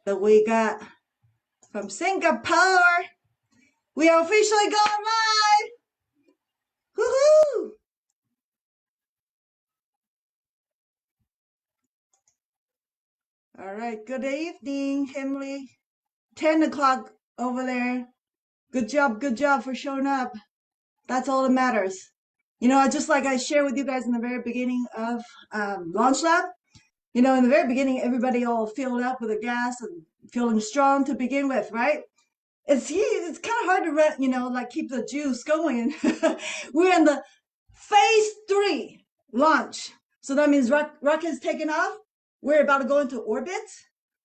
that we got from Singapore. We are officially going live. Woohoo! All right. Good evening, Emily. 10 o'clock over there. Good job for showing up. That's all that matters. Just like I shared with you guys in the very beginning of Launch Lab, in the very beginning, everybody all filled up with the gas and feeling strong to begin with, right? It's kind of hard to like keep the juice going. We're in the phase 3 launch. So that means rocket's taking off. We're about to go into orbit.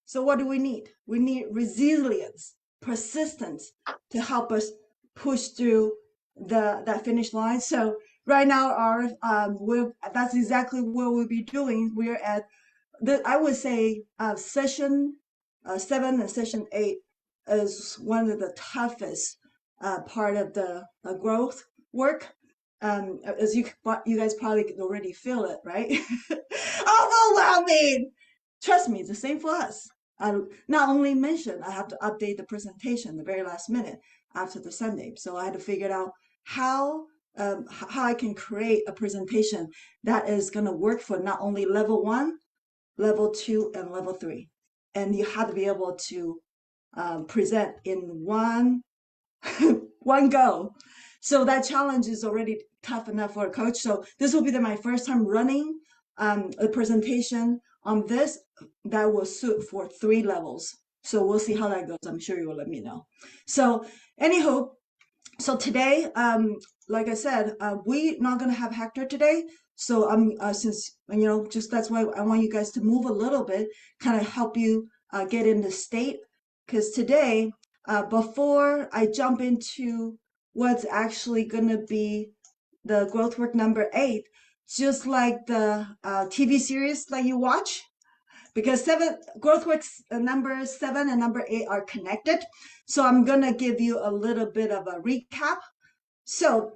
So what do we need? We need resilience, persistence to help us push through that finish line. So right now, that's exactly what we'll be doing. We're at I would say session 7 and session 8 is one of the toughest part of the growth work. As you guys probably already feel it, right? Overwhelming. Trust me, it's the same for us. I not only mentioned I have to update the presentation the very last minute after the Sunday, so I had to figure out how I can create a presentation that is going to work for not only level 1, level 2, and level 3, and you have to be able to present in one go. So that challenge is already tough enough for a coach. So this will be my first time running a presentation on this that will suit for 3 levels. So we'll see how that goes. I'm sure you will let me know. So anywho, so today, like I said, we're not gonna have Hector today. So since just that's why I want you guys to move a little bit, kind of help you get in the state. Because today, before I jump into what's actually gonna be the growth work number 8, just like the TV series that you watch, because growth works number 7 and number 8 are connected. So I'm gonna give you a little bit of a recap. So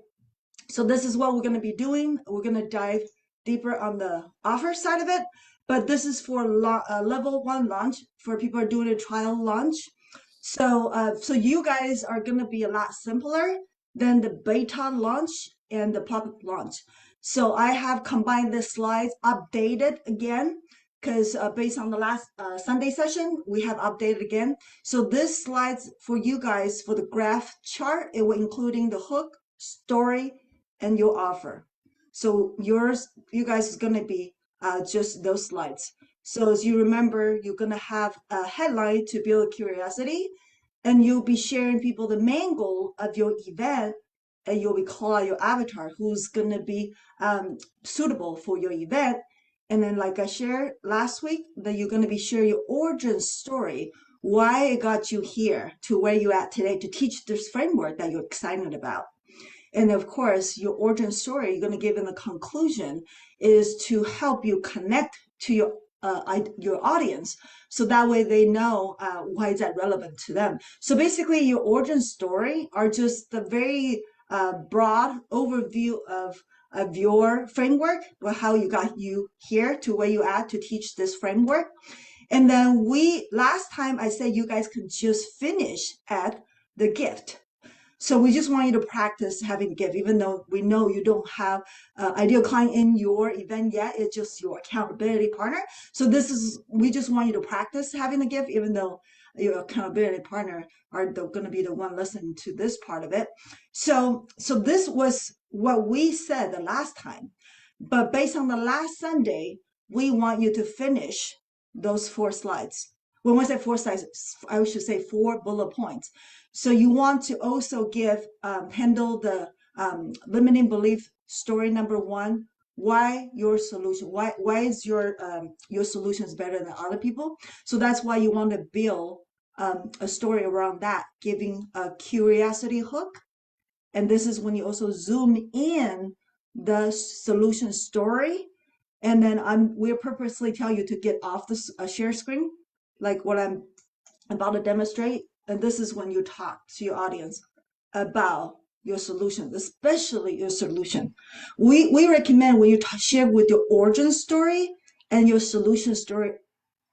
this is what we're gonna be doing. We're gonna dive deeper on the offer side of it, but this is for level 1 launch for people who are doing a trial launch. So you guys are gonna be a lot simpler than the beta launch and the public launch. So I have combined the slides, updated again, because based on the last Sunday session, we have updated again. So this slides for you guys for the graph chart, it will including the hook, story, and your offer. So you guys is gonna be just those slides. So as you remember, you're gonna have a headline to build curiosity, and you'll be sharing people the main goal of your event, and you'll be call out your avatar who's gonna be suitable for your event. And then like I shared last week, that you're gonna be sharing your origin story, why it got you here to where you're at today to teach this framework that you're excited about. And of course, your origin story you're going to give in the conclusion is to help you connect to your audience, so that way they know why is that relevant to them. So basically, your origin story are just the very broad overview of your framework, or how you got you here to where you at to teach this framework. And then last time I said you guys could just finish at the gift. So we just want you to practice having a gift, even though we know you don't have ideal client in your event yet. It's just your accountability partner. So we just want you to practice having a gift, even though your accountability partner are going to be the one listening to this part of it. So this was what we said the last time. But based on the last Sunday, we want you to finish those 4 slides. When I say 4 slides, I should say 4 bullet points. So you want to also handle the limiting belief story number 1. Why your solution? Why is your solutions better than other people? So that's why you want to build a story around that, giving a curiosity hook. And this is when you also zoom in the solution story. And then we're purposely tell you to get off the share screen, like what I'm about to demonstrate. And this is when you talk to your audience about your solution, especially your solution. We recommend when you share with your origin story and your solution story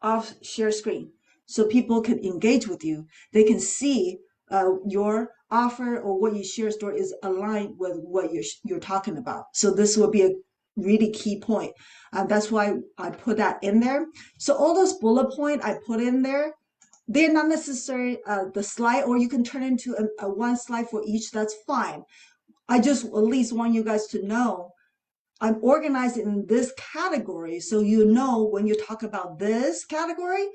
off share screen. so people can engage with you. They can see your offer or what you share story is aligned with what you're talking about. So this will be a really key point. That's why I put that in there. So all those bullet point I put in there, they're not necessarily the slide, or you can turn into a one slide for each. That's fine. I just at least want you guys to know I'm organized in this category, so you know when you talk about this category,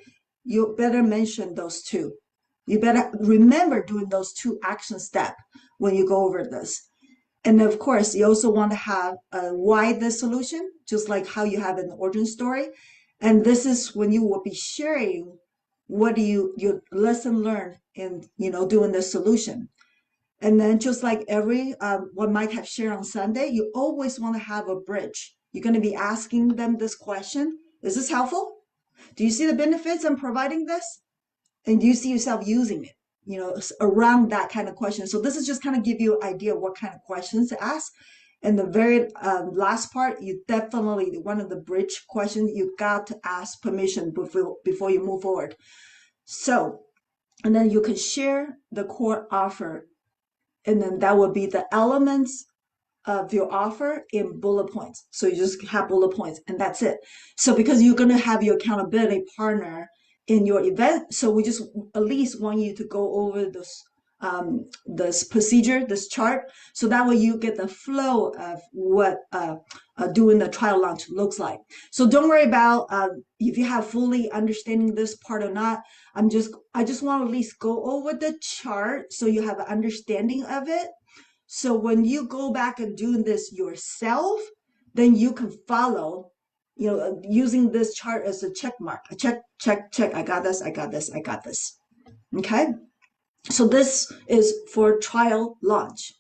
you better mention those two. You better remember doing those two action steps when you go over this. And of course, you also want to have a why this solution, just like how you have an origin story. And this is when you will be sharing what do your lesson learned in doing this solution. And then just like every what Mike have shared on Sunday, you always want to have a bridge. You're going to be asking them this question: is this helpful? Do you see the benefits in providing this? And do you see yourself using it? Around that kind of question. So this is just kind of give you an idea of what kind of questions to ask. And the very last part, you definitely, one of the bridge questions, you got to ask permission before you move forward. So, and then you can share the core offer, and then that would be the elements of your offer in bullet points. So you just have bullet points and that's it. So because you're going to have your accountability partner in your event, so we just at least want you to go over this procedure, this chart, so that way you get the flow of what doing the trial launch looks like. So don't worry about if you have fully understanding this part or not. I just want to at least go over the chart so you have an understanding of it. So when you go back and doing this yourself, then you can follow, using this chart as a check mark. Check, check, check. I got this, I got this, I got this. Okay. So this is for trial launch.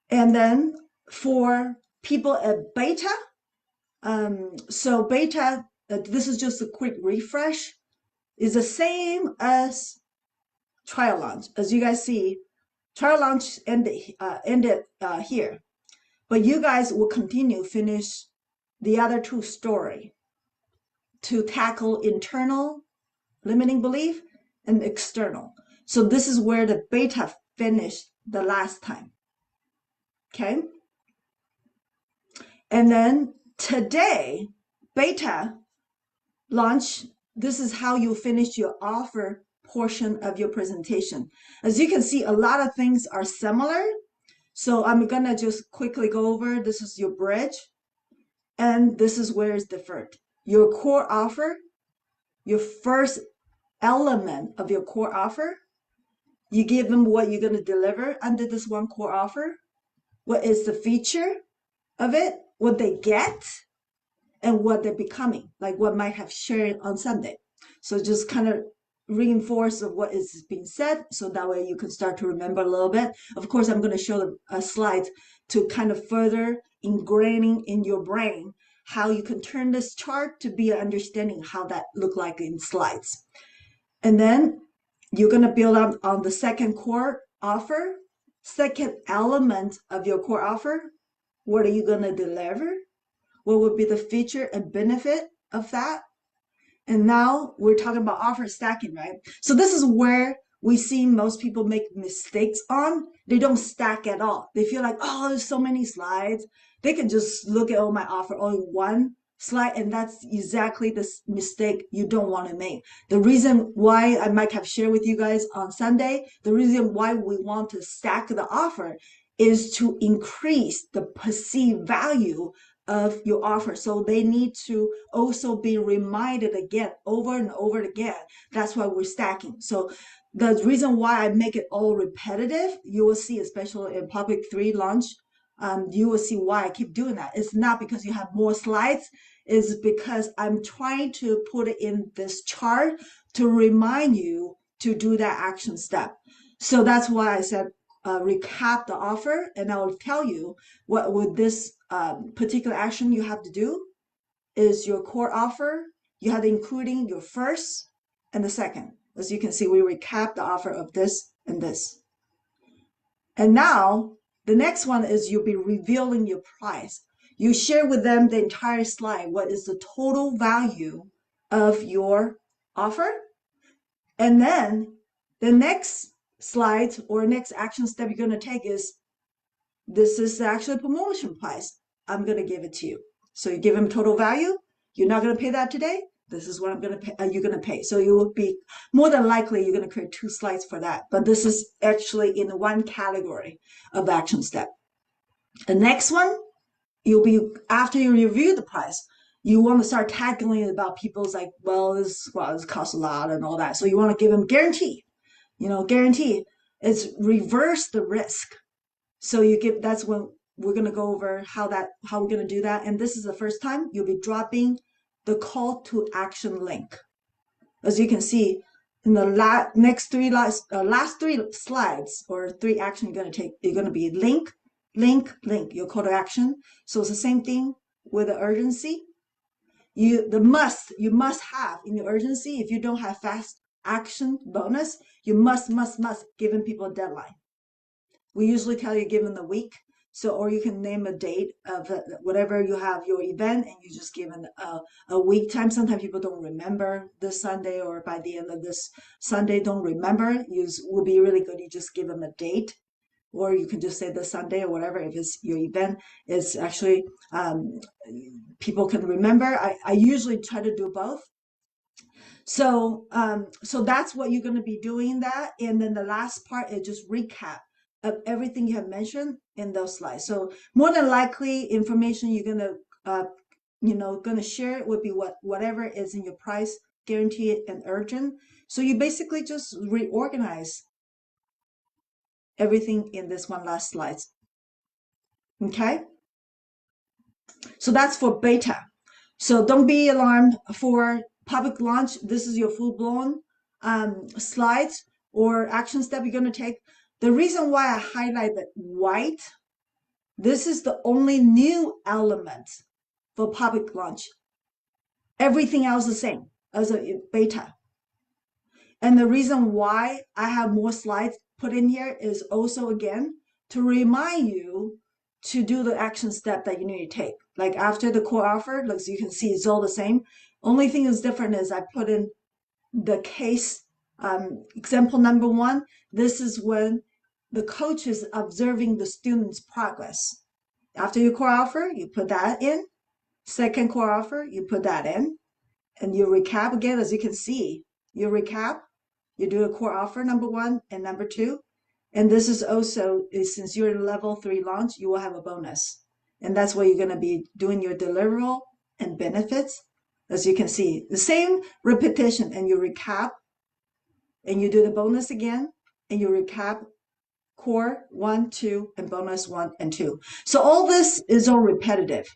And then for people at beta, so beta, this is just a quick refresh, is the same as trial launch. As you guys see, trial launch ended here, but you guys will finish the other two story to tackle internal limiting belief and external. So this is where the beta finished the last time. Okay. And then today, beta launch, this is how you finish your offer portion of your presentation. As you can see, a lot of things are similar. So I'm going to just quickly go over. This is your bridge. And this is where it's different. Your core offer, your first element of your core offer, you give them what you're going to deliver under this one core offer. What is the feature of it, what they get, and what they're becoming, like what Mike have shared on Sunday. So just kind of reinforce of what is being said, so that way you can start to remember a little bit. Of course, I'm going to show a slide to kind of further ingraining in your brain how you can turn this chart to be an understanding how that look like in slides. And then you're going to build up on the second core offer, second element of your core offer. What are you going to deliver? What would be the feature and benefit of that? And now we're talking about offer stacking, right? So this is where we see most people make mistakes on. They don't stack at all. They feel like, oh, there's so many slides. They can just look at all my offer all in one slide, and that's exactly the mistake you don't want to make. The reason why I might have shared with you guys on Sunday, the reason why we want to stack the offer is to increase the perceived value of your offer. So they need to also be reminded again, over and over again. That's why we're stacking. So the reason why I make it all repetitive, you will see, especially in Public 3 launch, you will see why I keep doing that. It's not because you have more slides, it's because I'm trying to put it in this chart to remind you to do that action step. So that's why I said recap the offer, and I will tell you what would this particular action you have to do is your core offer. You have to including your first and the second. As you can see, we recap the offer of this and this. And now the next one is you'll be revealing your price. You share with them the entire slide. What is the total value of your offer? And then the next slide or next action step you're going to take is, this is actually promotion price. I'm going to give it to you. So you give them total value. You're not going to pay that today. This is what I'm going to pay. You're going to pay. So you will be more than likely you're going to create 2 slides for that. But this is actually in one category of action step. The next one, you'll be, after you review the price, you want to start tackling about people's like, this costs a lot and all that. So you want to give them guarantee. Guarantee is reverse the risk. So that's when we're going to go over how we're going to do that. And this is the first time you'll be dropping the call to action link. As you can see in the last 3 slides or 3 actions you're going to take, you're going to be link, your call to action. So it's the same thing with the urgency. You must have in your urgency, if you don't have fast action bonus, you must giving people a deadline. We usually tell you give them the week. So, or you can name a date of whatever you have your event, and you just give them a week time. Sometimes people don't remember this Sunday, or by the end of this Sunday don't remember. Will be really good. You just give them a date, or you can just say this Sunday or whatever. If it's your event, it's actually people can remember. I usually try to do both. So that's what you're going to be doing that. And then the last part is just recap of everything you have mentioned in those slides. So more than likely information you're going to share would be whatever is in your price, guaranteed and urgent. So you basically just reorganize everything in this one last slide. Okay. So that's for beta. So don't be alarmed for public launch. This is your full-blown slides or action step you're going to take. The reason why I highlighted white, this is the only new element for public launch. Everything else is the same as a beta. And the reason why I have more slides put in here is also, again, to remind you to do the action step that you need to take. Like after the core offer, like so you can see it's all the same. Only thing is different is I put in the case example number 1. This is when the coach is observing the student's progress. After your core offer, you put that in. Second core offer, you put that in. And you recap again, as you can see. You recap, you do a core offer number 1 and number 2. And this is also, since you're in level 3 launch, you will have a bonus. And that's where you're going to be doing your deliverable and benefits. As you can see, the same repetition, and you recap, and you do the bonus again, and you recap core 1, 2, and bonus 1 and 2. So all this is all repetitive.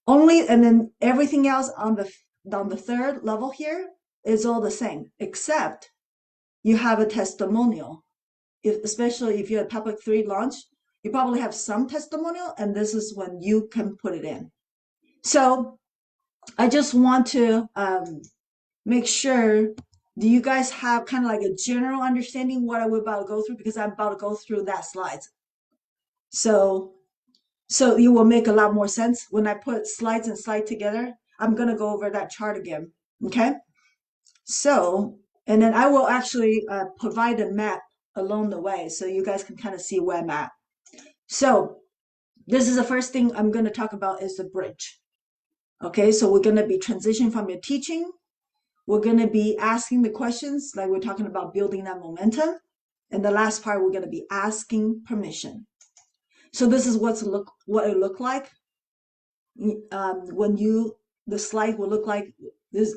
And then everything else on the third level here is all the same, except you have a testimonial. Especially if you're a public 3 launch, you probably have some testimonial, and this is when you can put it in. So I just want to make sure, do you guys have kind of like a general understanding what I'm about to go through? Because I'm about to go through that slides. So you will make a lot more sense when I put slides and slide together. I'm going to go over that chart again. Okay. So, and then I will actually provide a map along the way so you guys can kind of see where I'm at. So this is the first thing I'm going to talk about is the bridge. Okay, so we're going to be transitioning from your teaching. We're going to be asking the questions, like we're talking about building that momentum. And the last part, we're going to be asking permission. So this is what it looked like when the slide will look like.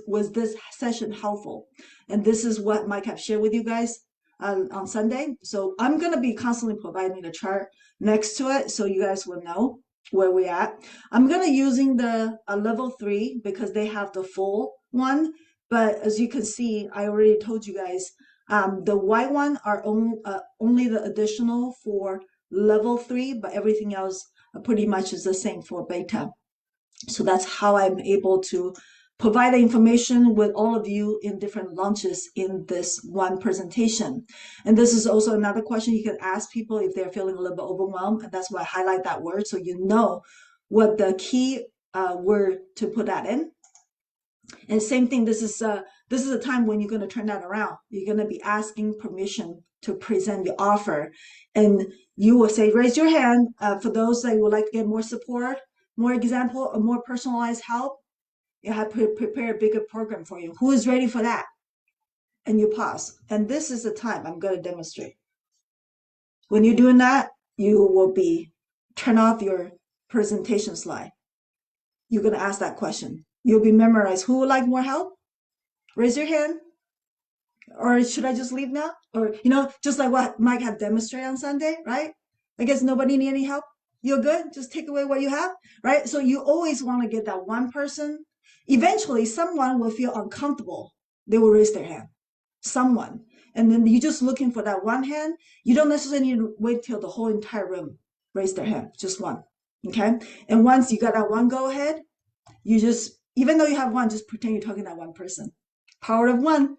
Was this session helpful? And this is what Mike have shared with you guys on Sunday. So I'm going to be constantly providing the chart next to it so you guys will know where we're at. I'm going to using the level 3 because they have the full one. But as you can see, I already told you guys, the white one are only the additional for level 3, but everything else pretty much is the same for beta. So that's how I'm able to provide the information with all of you in different launches in this one presentation. And this is also another question you can ask people if they're feeling a little bit overwhelmed. And that's why I highlight that word so you know what the key word to put that in. And same thing, this is this is a time when you're going to turn that around. You're going to be asking permission to present your offer. And you will say, raise your hand for those that would like to get more support, more example, or more personalized help. You have to prepare a bigger program for you. Who is ready for that? And you pause. And this is the time I'm going to demonstrate. When you're doing that, you will be turn off your presentation slide. You're going to ask that question. You'll be memorized. Who would like more help? Raise your hand. Or should I just leave now? Or, just like what Mike had demonstrated on Sunday, right? I guess nobody need any help. You're good. Just take away what you have, right? So you always want to get that one person. Eventually, someone will feel uncomfortable. They will raise their hand. Someone. And then you're just looking for that one hand. You don't necessarily need to wait till the whole entire room raise their hand. Just one. Okay? And once you got that one go ahead, you just, even though you have one, just pretend you're talking to that one person. Power of one.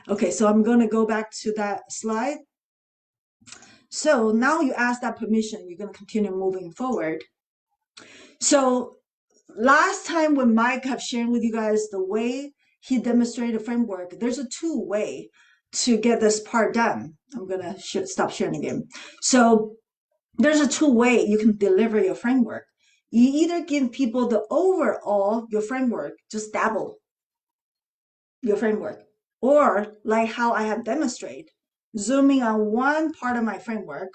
Okay, so I'm going to go back to that slide. So now you ask that permission, you're going to continue moving forward. So last time when Mike have shared with you guys the way he demonstrated the framework, there's a two-way to get this part done. I'm going to stop sharing again. So there's a two-way you can deliver your framework. You either give people the overall, your framework, just dabble your framework. Or like how I have demonstrated, zooming on one part of my framework,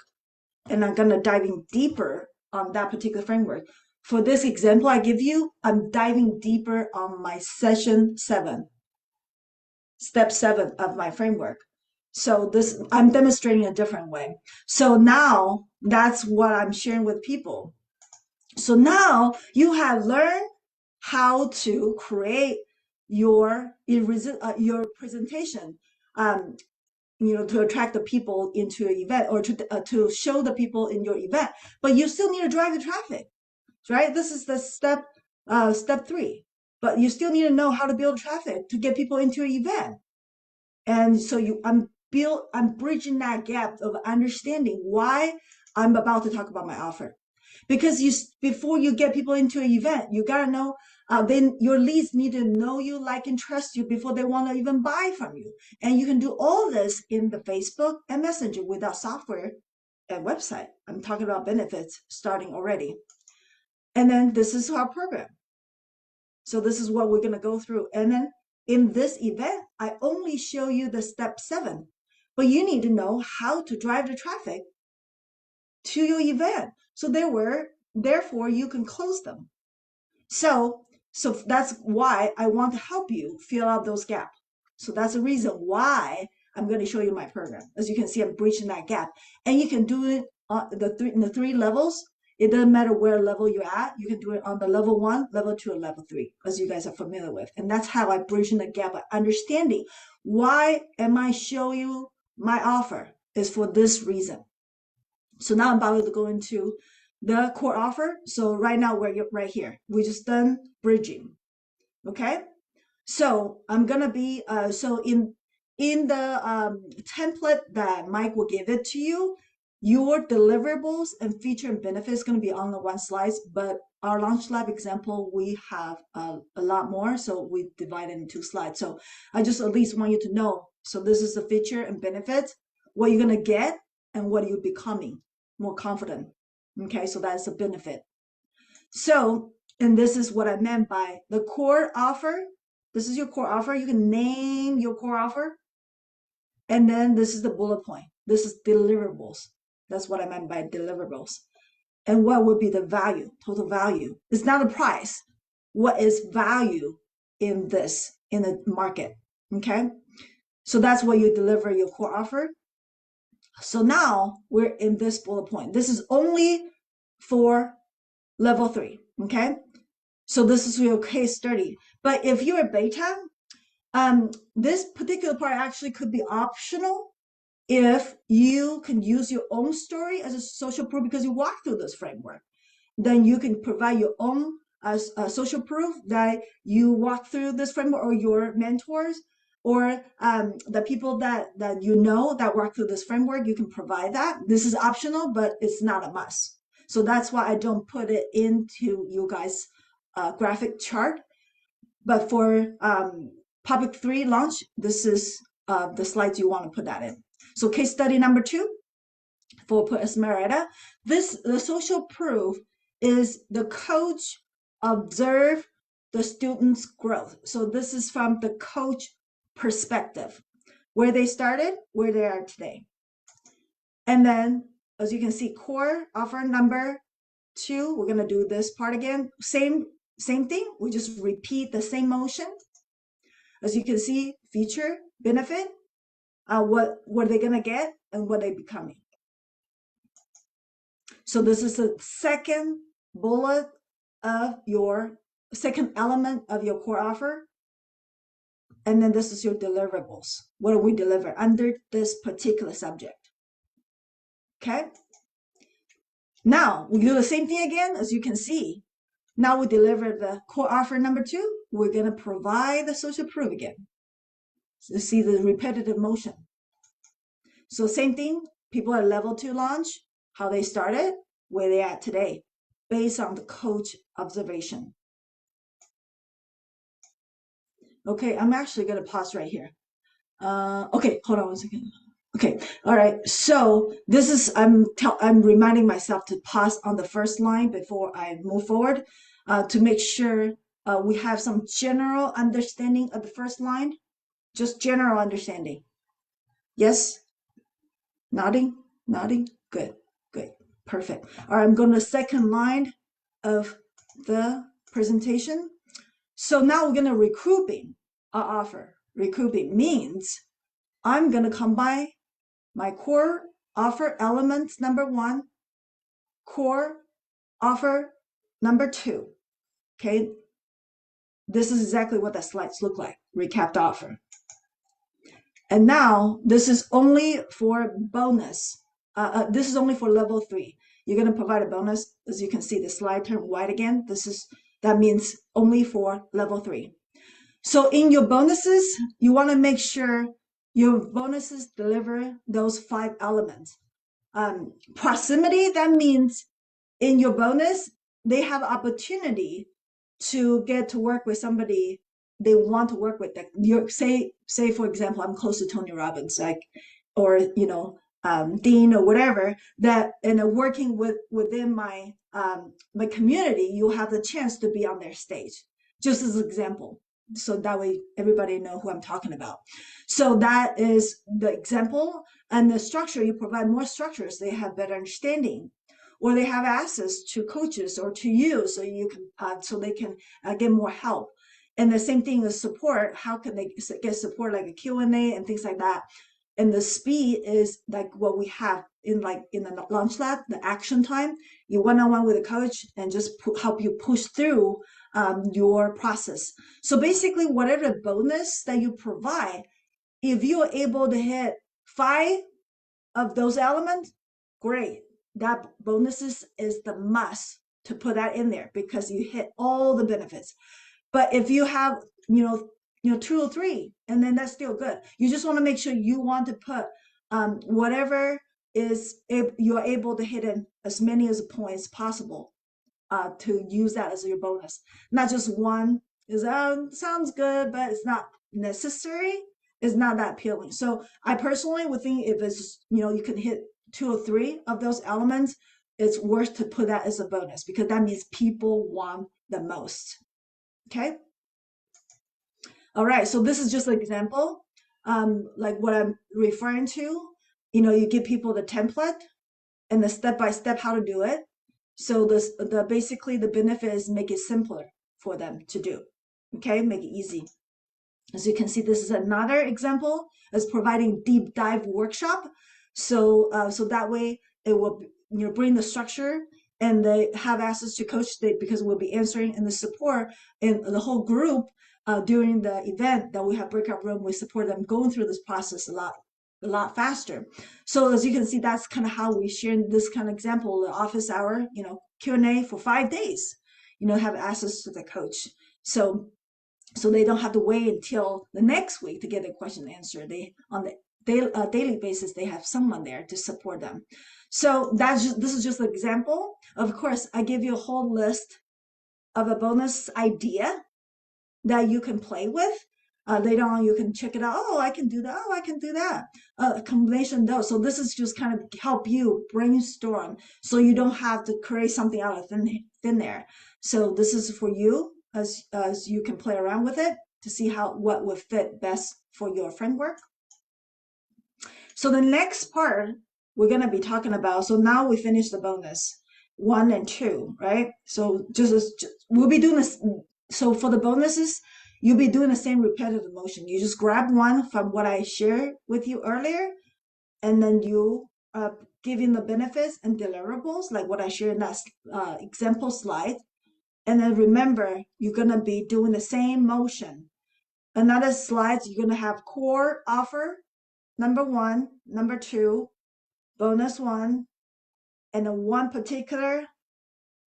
and I'm going to dive in deeper on that particular framework. For this example I give you, I'm diving deeper on my session 7, step 7 of my framework. So this, I'm demonstrating a different way. So now that's what I'm sharing with people. So now you have learned how to create your presentation, to attract the people into an event, or to show the people in your event. But you still need to drive the traffic, right? This is the step 3. But you still need to know how to build traffic to get people into your event. And so I'm bridging that gap of understanding why I'm about to talk about my offer. Because before you get people into an event, you gotta know, then your leads need to know you, like, and trust you before they want to even buy from you. And you can do all this in the Facebook and Messenger without software and website. I'm talking about benefits starting already. And then this is our program. So this is what we're gonna go through. And then in this event, I only show you the step 7, but you need to know how to drive the traffic to your event. So therefore you can close them. So that's why I want to help you fill out those gaps. So that's the reason why I'm going to show you my program. As you can see, I'm bridging that gap, and you can do it on in the 3 levels. It doesn't matter where level you're at. You can do it on the level 1, level 2, and level 3, as you guys are familiar with. And that's how I bridge the gap of understanding. Why am I showing you my offer? Is for this reason. So now I'm about to go into the core offer. So right now we're right here. We just done bridging. Okay. So I'm gonna be so in the template that Mike will give it to you, your deliverables and feature and benefits going to be on the one slide, but our Launch Lab example, we have a lot more, so we divide it in 2 slides. So I just at least want you to know. So this is the feature and benefits, what you're going to get, and what you're becoming more confident. Okay, so that's a benefit. So, and this is what I meant by the core offer. This is your core offer. You can name your core offer. And then this is the bullet point. This is deliverables. That's what I meant by deliverables. And what would be the value, total value? It's not a price. What is value in this, in the market? Okay. So that's what you deliver your core offer. So now we're in this bullet point. This is only for level 3. Okay. So this is your case study. But if you're a beta, this particular part actually could be optional if you can use your own story as a social proof because you walk through this framework. Then you can provide your own social proof that you walk through this framework, or your mentors, or the people that you know that work through this framework. You can provide that. This is optional, but it's not a must. So that's why I don't put it into you guys' graphic chart. But for Public 3 launch, this is the slides you want to put that in. So case study number 2 for Esmeralda. The social proof is the coach observe the student's growth. So this is from the coach perspective, where they started, where they are today. And then, as you can see, core offer number 2, we're gonna do this part again. Same thing, we just repeat the same motion. As you can see, feature, benefit, what are they gonna get and what they becoming. So this is the second bullet of your second element of your core offer. And then this is your deliverables. What do we deliver under this particular subject? Okay. Now we do the same thing again. As you can see, now we deliver the core offer number 2. We're going to provide the social proof again. So you see the repetitive motion. So same thing, people at level 2 launch, how they started, where they at today, based on the coach observation. Okay, I'm actually going to pause right here. Okay, hold on one second. Okay, all right. So this is I'm reminding myself to pause on the first line before I move forward, to make sure we have some general understanding of the first line, just general understanding. Yes, nodding, good, perfect. All right, I'm going to the second line of the presentation. So now we're going to regrouping our offer. Regrouping means I'm going to combine my core offer elements number 1, core offer number 2. Okay, this is exactly what the slides look like, recapped offer. And now this is only for bonus. This is only for level 3. You're going to provide a bonus. As you can see, the slide turned white again. That means only for level 3. So in your bonuses, you want to make sure your bonuses deliver those 5 elements. Proximity, that means in your bonus, they have opportunity to get to work with somebody they want to work with. That you say for example, I'm close to Tony Robbins, like, or Dean or whatever, that and working within my my community, you have the chance to be on their stage, just as an example. So that way everybody know who I'm talking about. So that is the example. And the structure, you provide more structures, they have better understanding, or they have access to coaches or to you, so you can so they can get more help. And the same thing is support. How can they get support, like a Q&A and things like that? And the speed is like what we have in the launch lab, the action time. You one-on-one with a coach and just help you push through your process. So basically, whatever bonus that you provide, if you're able to hit 5 of those elements, great. That bonuses is the must to put that in there because you hit all the benefits. But if you have, 2 or 3, and then that's still good. You just want to make sure you want to put whatever is you're able to hit in as many as points possible to use that as your bonus. Not just one is sounds good, but it's not necessary. It's not that appealing. So I personally would think if it's you can hit 2 or 3 of those elements, it's worth to put that as a bonus because that means people want the most. Okay. All right. So this is just an example, like what I'm referring to. You give people the template and the step-by-step how to do it. So basically the benefit is make it simpler for them to do. Okay, make it easy. As you can see, this is another example as providing deep dive workshop. So that way it will bring the structure and they have access to coach because we'll be answering in the support in the whole group during the event that we have breakout room. We support them going through this process a lot faster. So as you can see, that's kind of how we share this kind of example, the office hour, Q&A for 5 days, have access to the coach. So they don't have to wait until the next week to get their question answered. On the daily basis, they have someone there to support them. So this is just an example. Of course, I give you a whole list of a bonus idea that you can play with. Later on, you can check it out. Oh, I can do that. Oh, I can do that. A combination of those. So this is just kind of help you brainstorm, so you don't have to create something out of thin air. So this is for you, as you can play around with it to see what would fit best for your framework. So the next part we're gonna be talking about. So now we finished the bonus 1 and 2, right? So we'll be doing this. So for the bonuses, you'll be doing the same repetitive motion. You just grab one from what I shared with you earlier, and then you give in the benefits and deliverables, like what I shared in that example slide. And then remember, you're gonna be doing the same motion. Another slide, you're gonna have core offer, number 1, number 2, bonus 1, and then one particular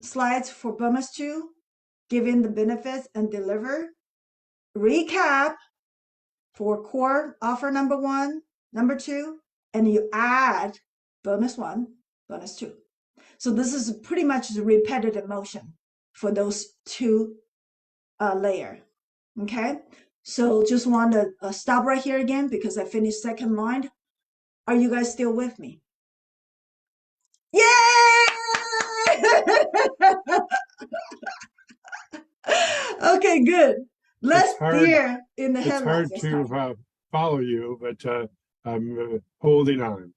slides for bonus 2, giving the benefits and deliver. Recap for core offer number 1, number 2, and you add bonus 1, bonus 2. So this is pretty much the repetitive motion for those 2 layer. Okay, so just want to stop right here again because I finished second line. Are you guys still with me? Yay! Okay, good. Less deer in the headlights. It's hard to follow you, but I'm holding on.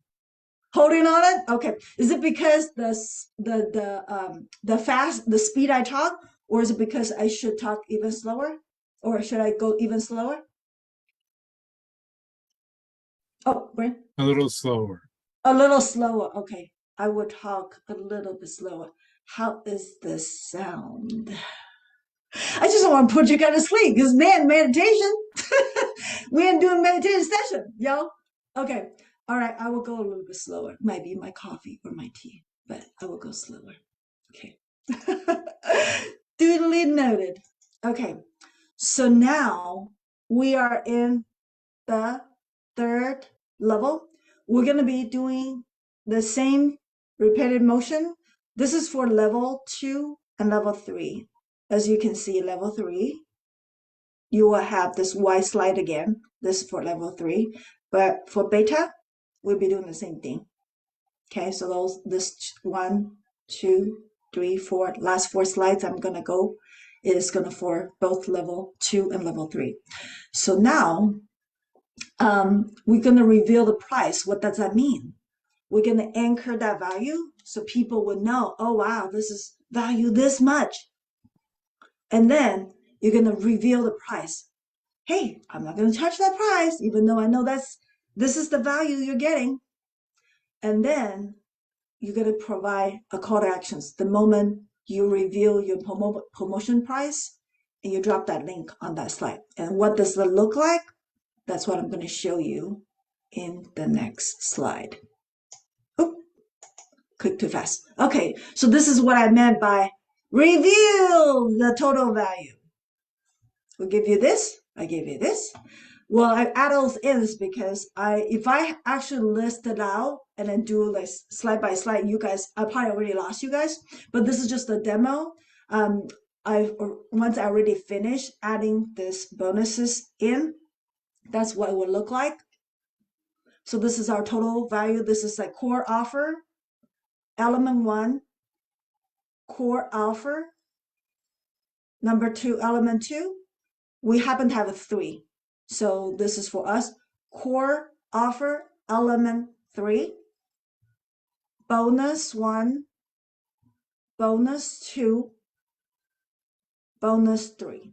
Holding on it. Okay. Is it because the speed I talk, or is it because I should talk even slower, or should I go even slower? Oh, Brent. A little slower. A little slower. Okay. I will talk a little bit slower. How is this sound? I just want to put you guys to sleep because, man, meditation. We ain't doing meditation session, yo. Okay. All right. I will go a little bit slower. Might be my coffee or my tea, but I will go slower. Okay. Duly noted. Okay. So now we are in the third level. We're going to be doing the same repeated motion. This is for level 2 and level 3. As you can see, level 3, you will have this Y slide again. This is for level 3. But for beta, we'll be doing the same thing. Okay, so this 1, 2, 3, 4, last 4 slides I'm going to go is going to for both level 2 and level 3. So now we're going to reveal the price. What does that mean? We're going to anchor that value so people would know, oh, wow, this is value this much. And then you're going to reveal the price. Hey, I'm not going to touch that price, even though I know this is the value you're getting. And then you're going to provide a call to actions. The moment you reveal your promotion price and you drop that link on that slide. And what does that look like? That's what I'm going to show you in the next slide. Oh, click too fast. Okay, so this is what I meant by reveal the total value. We'll give you this. I give you this. Well, I add those ins because if I actually list it out and then do like slide by slide, I probably already lost you guys. But this is just a demo. Once I already finished adding this bonuses in, that's what it will look like. So this is our total value. This is like core offer, element 1, core offer, number 2, element 2. We happen to have a 3. So this is for us, core offer, element 3, bonus 1, bonus 2, bonus 3.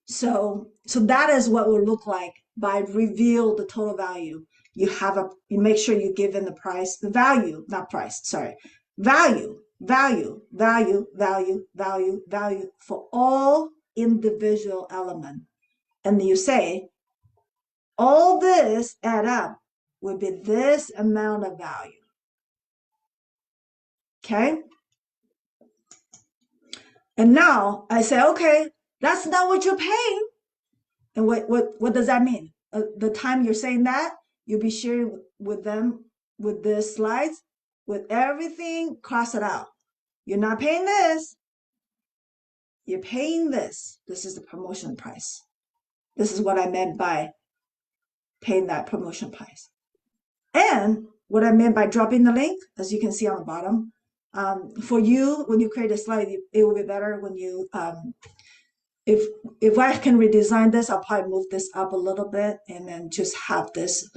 So that is what will look like by reveal the total value. You make sure you give in the price, the value, not price, sorry, value, value, value, value, value, value for all individual element. And you say, all this add up will be this amount of value. Okay? And now I say, okay, that's not what you're paying. And what does that mean? The time you're saying that, you'll be sharing with them with the slides, with everything, cross it out. You're not paying this. You're paying this. This is the promotion price. This is what I meant by paying that promotion price. And what I meant by dropping the link, as you can see on the bottom, for you, when you create a slide, it will be better when you, if I can redesign this, I'll probably move this up a little bit and then just have this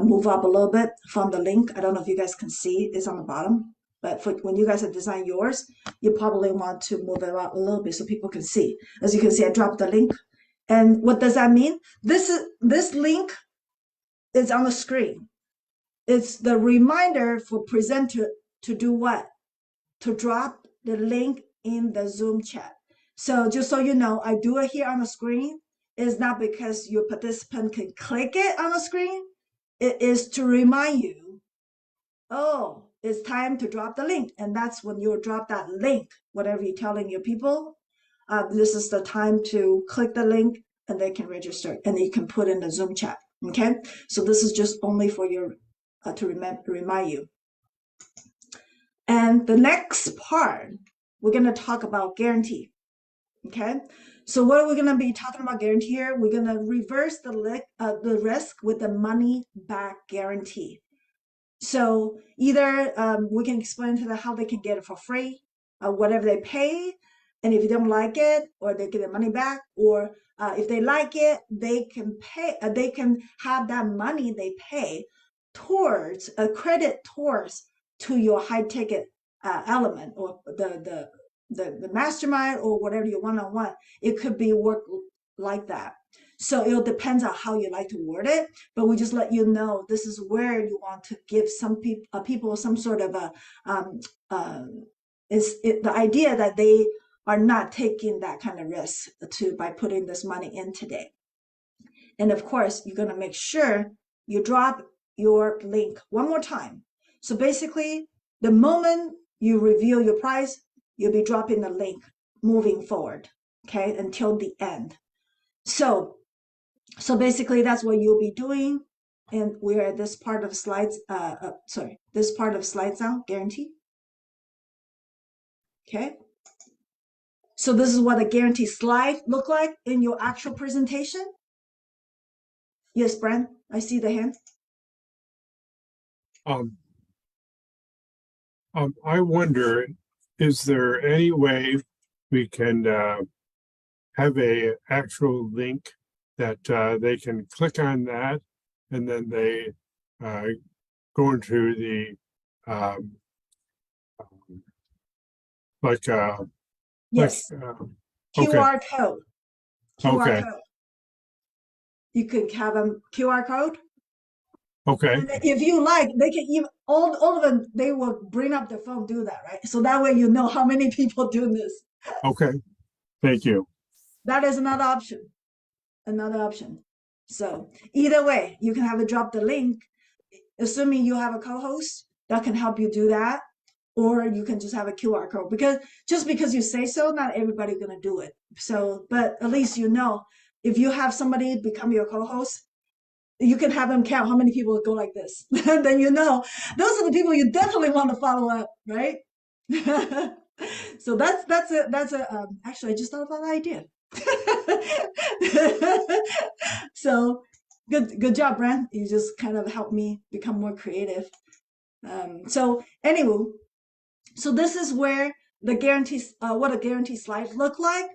move up a little bit from the link. I don't know if you guys can see, it's on the bottom. But for when you guys have designed yours, you probably want to move it up a little bit so people can see. As you can see, I dropped the link. And what does that mean? This link is on the screen. It's the reminder for presenter to do what? To drop the link in the Zoom chat. So just so you know, I do it here on the screen. It's not because your participant can click it on the screen. It is to remind you, oh, it's time to drop the link. And that's when you drop that link, whatever you're telling your people, this is the time to click the link and they can register and you can put in the Zoom chat. Okay, so this is just only for your to remind you. And the next part, we're going to talk about guarantee. Okay, so what are we going to be talking about guarantee here? We're going to reverse the risk with the money back guarantee. So either we can explain to them how they can get it for free, whatever they pay, and if you don't like it, or they get the money back, or if they like it, they can pay. They can have that money they pay towards a credit towards to your high ticket element or the mastermind or whatever your one-on-one. It could be work like that. So it depends on how you like to word it, but we just let you know this is where you want to give some people some sort of a the idea that they are not taking that kind of risk by putting this money in today. And of course, you're going to make sure you drop your link one more time. So basically, the moment you reveal your price, you'll be dropping the link moving forward, okay, until the end. So basically that's what you'll be doing. And we're at this part of slides, this part of slides now, guarantee. Okay. So this is what a guarantee slide look like in your actual presentation. Yes, Brent, I see the hand. I wonder, is there any way we can have a actual link that they can click on that and then they go into the Yes. okay. QR code. Okay. Code. You could have a QR code. Okay. And if you like, they can even all of them. They will bring up their phone, do that, right? So that way you know how many people do this. Okay. Thank you. That is another option. Another option. So either way, you can have it drop the link, assuming you have a co-host that can help you do that, or you can just have a QR code. Because just because you say so, not everybody's gonna do it. So, but at least you know, if you have somebody become your co-host, you can have them count how many people go like this. Then you know those are the people you definitely want to follow up, right? So that's a actually I just thought about that idea. So good job, Brent. You just kind of helped me become more creative. So anyway, so this is where the guarantees what a guarantee slide look like.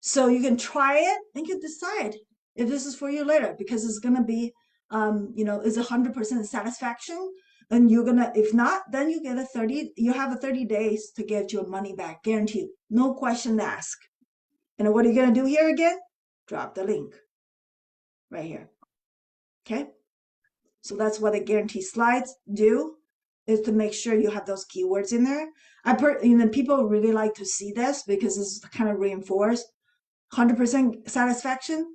So you can try it and you can decide if this is for you later, because it's gonna be it's 100% satisfaction. And you're gonna, if not, then you get you have a 30 days to get your money back, guaranteed, no question asked. And what are you gonna do here again? Drop the link right here. Okay. So that's what the guarantee slides do, is to make sure you have those keywords in there. People really like to see this because it's kind of reinforced 100% satisfaction,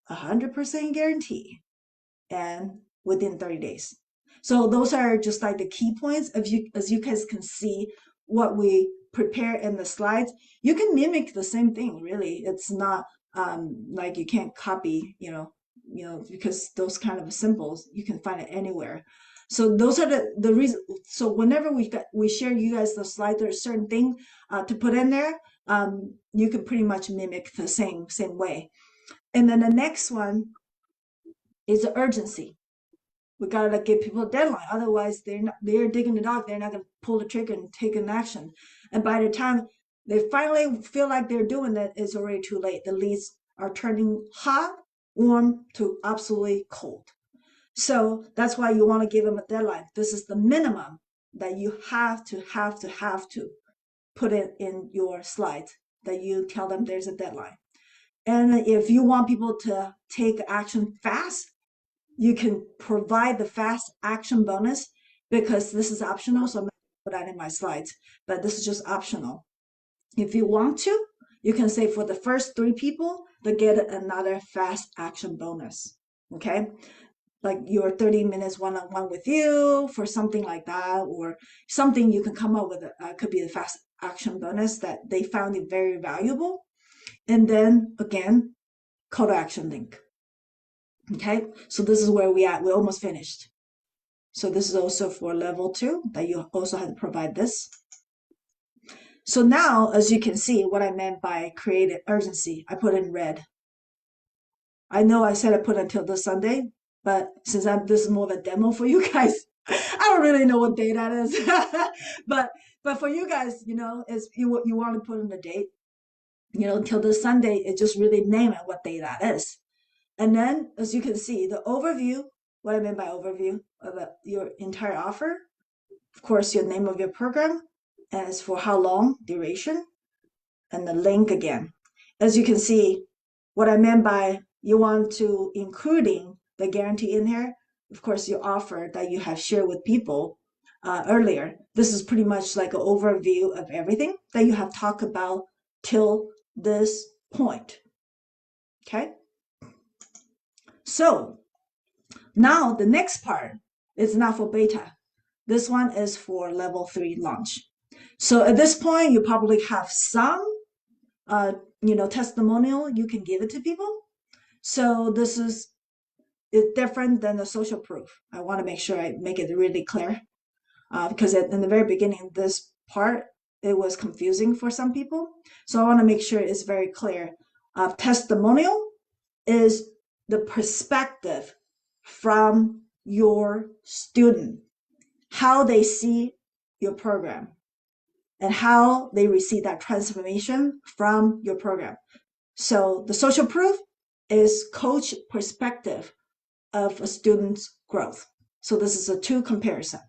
100% guarantee, and within 30 days. So those are just like the key points. As you guys can see what we prepare in the slides, you can mimic the same thing, really. It's not like you can't copy, because those kind of symbols, you can find it anywhere. So those are the reasons. So whenever we share you guys the slide, there's a certain thing to put in there. You can pretty much mimic the same way. And then the next one is the urgency. We gotta give people a deadline. Otherwise, they're digging the dog. They're not gonna pull the trigger and take an action. And by the time they finally feel like they're doing it, it's already too late. The leads are turning hot, warm to absolutely cold. So that's why you want to give them a deadline. This is the minimum that you have to put it in your slides, that you tell them there's a deadline. And if you want people to take action fast, you can provide the fast action bonus, because this is optional. So I'm not going to put that in my slides, but this is just optional. If you want to, you can say for the first 3 people, they get another fast action bonus. Okay. Like your 30 minutes one-on-one with you for something like that, or something you can come up with. Could be the fast action bonus that they found it very valuable. And then again, call to action link. Okay, so this is where we at. We're almost finished. So this is also for level 2 that you also have to provide this. So now, as you can see, what I meant by created urgency, I put in red. I know I said I put until this Sunday, but since this is more of a demo for you guys, I don't really know what day that is. but for you guys, is you want to put in the date, until this Sunday. It just really name it what day that is. And then, as you can see, the overview, what I mean by overview of your entire offer, of course, your name of your program, as for how long, duration, and the link again. As you can see, what I meant by you want to including the guarantee in here, of course, your offer that you have shared with people earlier. This is pretty much like an overview of everything that you have talked about till this point. Okay? So now the next part is not for beta. This one is for level 3 launch. So at this point, you probably have some, testimonial you can give it to people. So this is different than the social proof. I want to make sure I make it really clear, because in the very beginning, this part, it was confusing for some people. So I want to make sure it's very clear. Testimonial is the perspective from your student, how they see your program and how they receive that transformation from your program. So the social proof is coach perspective of a student's growth. So this is a 2 comparison.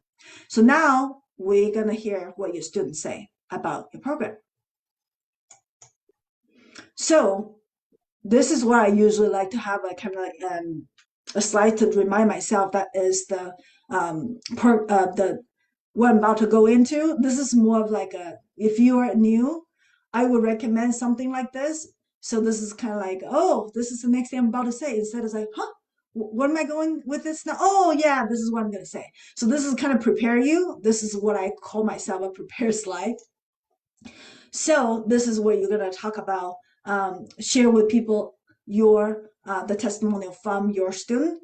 So now we're going to hear what your students say about your program. So this is what I usually like to have a kind of like a slide to remind myself that is the what I'm about to go into. This is more of like if you are new, I would recommend something like this. So this is kind of like, oh, this is the next thing I'm about to say. Instead of like, what am I going with this now? Oh yeah, this is what I'm going to say. So this is kind of prepare you. This is what I call myself a prepare slide. So this is where you're going to talk about, share with people your the testimonial from your student.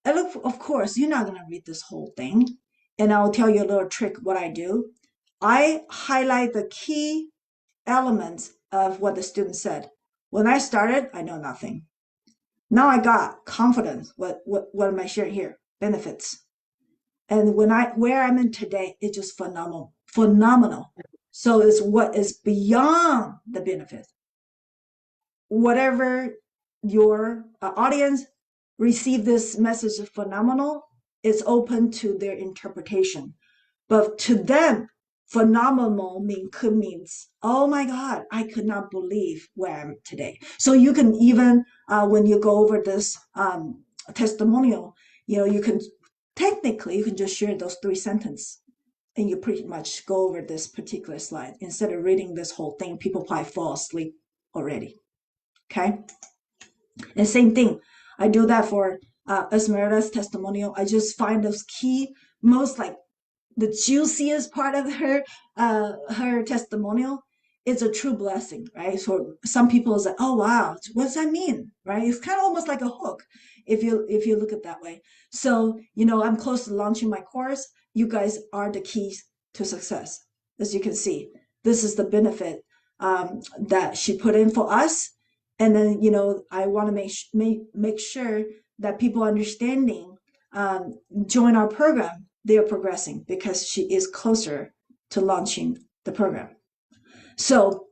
And look, of course, you're not going to read this whole thing. And I'll tell you a little trick what I do. I highlight the key elements of what the student said. When I started, I know nothing. Now I got confidence. What am I sharing here? Benefits. And where I'm in today, it's just phenomenal. So it's what is beyond the benefit. Whatever your audience receive this message as phenomenal, it's open to their interpretation. But to them, phenomenal could means, oh my God, I could not believe where I am today. So you can even, when you go over this testimonial, you can just share those 3 sentences. And you pretty much go over this particular slide. Instead of reading this whole thing, people probably fall asleep already. Okay? And same thing. I do that for Esmeralda's testimonial. I just find those key, most like the juiciest part of her testimonial. It's a true blessing, right? So some people say, oh wow, what does that mean? Right? It's kind of almost like a hook if you look at it that way. So, I'm close to launching my course. You guys are the keys to success. As you can see, this is the benefit that she put in for us. And then, I want to make sure that people understanding join our program, they are progressing because she is closer to launching the program. So